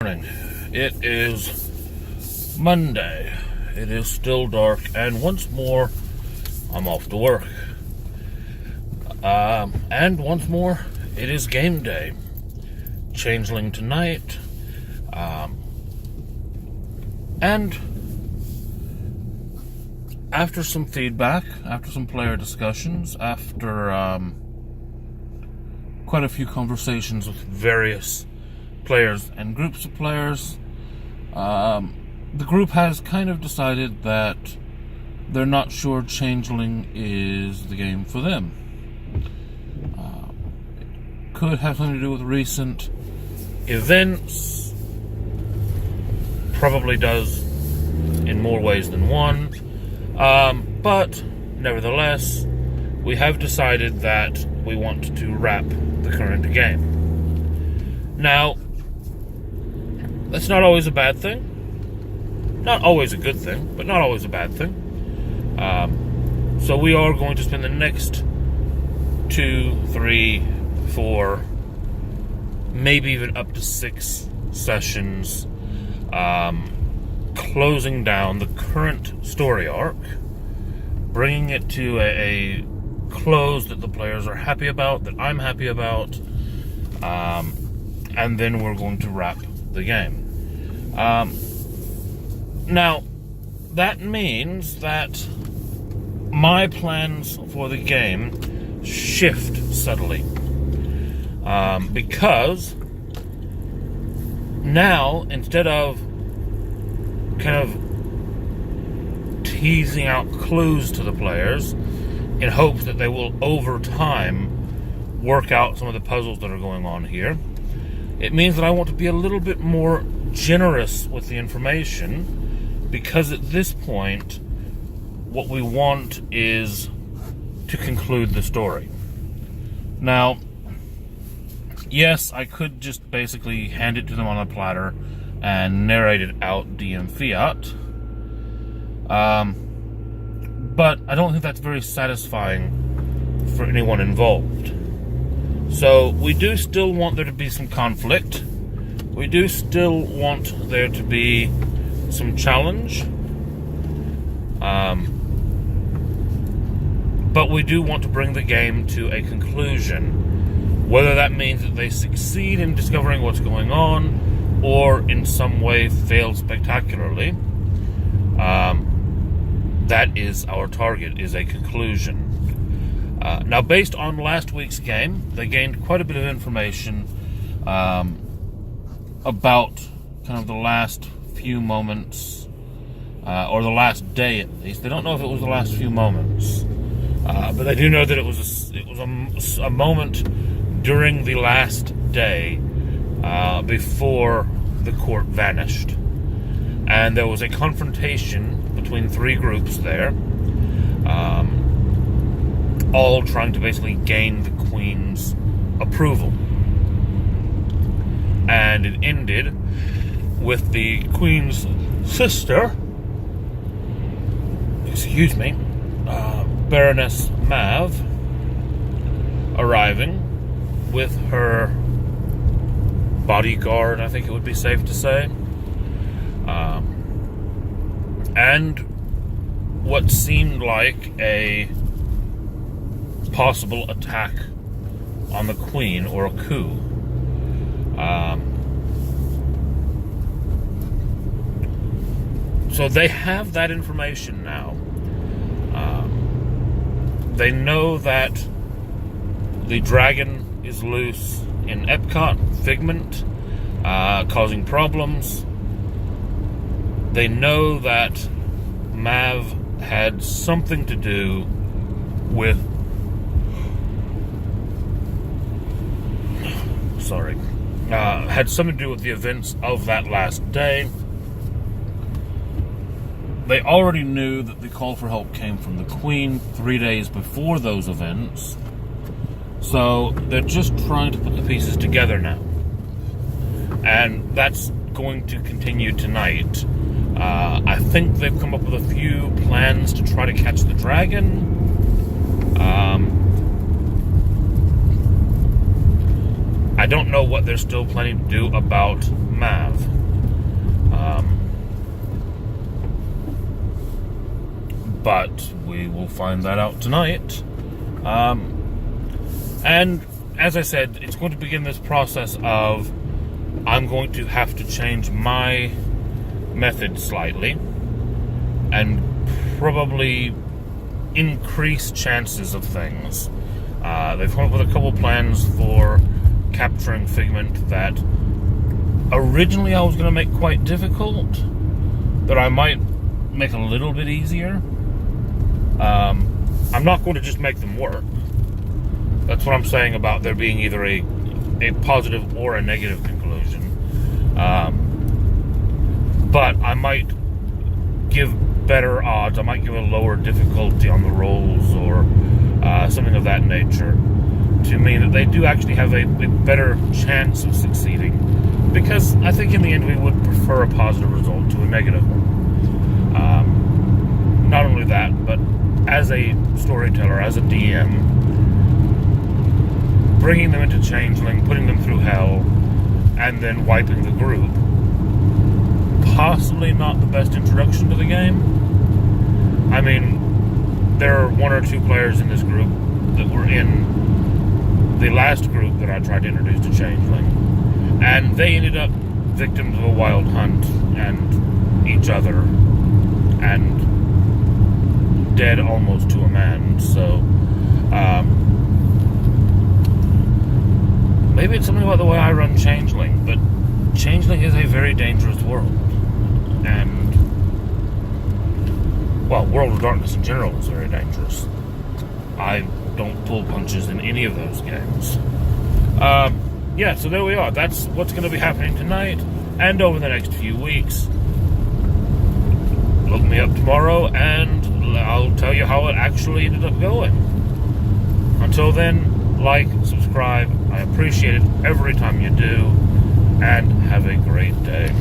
Morning. It is Monday. It is still dark, and once more, I'm off to work. And once more, it is game day. Changeling tonight. And after some feedback, after some player discussions, after quite a few conversations with various players and groups of players, the group has kind of decided that they're not sure Changeling is the game for them. Could have something to do with recent events. Probably does in more ways than one. But nevertheless, we have decided that we want to wrap the current game. Now, that's not always a bad thing. Not always a good thing, but not always a bad thing. So we are going to spend the next 2, 3, 4, maybe even up to 6 sessions closing down the current story arc, bringing it to a close that the players are happy about, that I'm happy about, and then we're going to wrap the game. Now, that means that my plans for the game shift subtly. Because now, instead of kind of teasing out clues to the players in hopes that they will, over time, work out some of the puzzles that are going on here, it means that I want to be a little bit more generous with the information, because at this point, what we want is to conclude the story. Now, yes, I could just basically hand it to them on a platter and narrate it out DM Fiat, but I don't think that's very satisfying for anyone involved. So we do still want there to be some conflict. We do still want there to be some challenge. But we do want to bring the game to a conclusion. Whether that means that they succeed in discovering what's going on, or in some way fail spectacularly, that is our target, is a conclusion. Now, based on last week's game, they gained quite a bit of information about kind of the last few moments, or the last day at least. They don't know if it was the last few moments, but they do know that it was a moment during the last day before the court vanished, and there was a confrontation between 3 groups there, all trying to basically gain the Queen's approval. And it ended with the Queen's sister, Baroness Mav, arriving with her bodyguard, I think it would be safe to say, and what seemed like a possible attack on the Queen, or a coup. So they have that information now. They know that the dragon is loose in Epcot, Figment, causing problems. They know that Mav had something to do with had something to do with the events of that last day. They already knew that the call for help came from the Queen 3 days before those events, so they're just trying to put the pieces together now. And that's going to continue tonight. I think they've come up with a few plans to try to catch the dragon. I don't know what they're still planning to do about Mav. But we will find that out tonight. And as I said, it's going to begin this process of I'm going to have to change my method slightly and probably increase chances of things. They've come up with a couple plans for capturing Figment that originally I was going to make quite difficult, that I might make a little bit easier. I'm not going to just make them work. That's what I'm saying about there being either a positive or a negative conclusion. But I might give better odds. I might give a lower difficulty on the rolls or something of that nature to mean that they do actually have a better chance of succeeding. Because I think in the end we would prefer a positive result to a negative one. Not only that, but as a storyteller, as a DM, bringing them into Changeling, putting them through hell, and then wiping the group, possibly not the best introduction to the game. I mean, there are one or two players in this group that were in the last group that I tried to introduce to Changeling, and they ended up victims of a wild hunt and each other, and dead almost to a man. So maybe it's something about the way I run Changeling, but Changeling is a very dangerous world. And, well, World of Darkness in general is very dangerous. I don't pull punches in any of those games. Yeah, so there we are. That's what's going to be happening tonight and over the next few weeks. Look me up tomorrow and I'll tell you how it actually ended up going. Until then, like, subscribe. I appreciate it every time you do, and have a great day.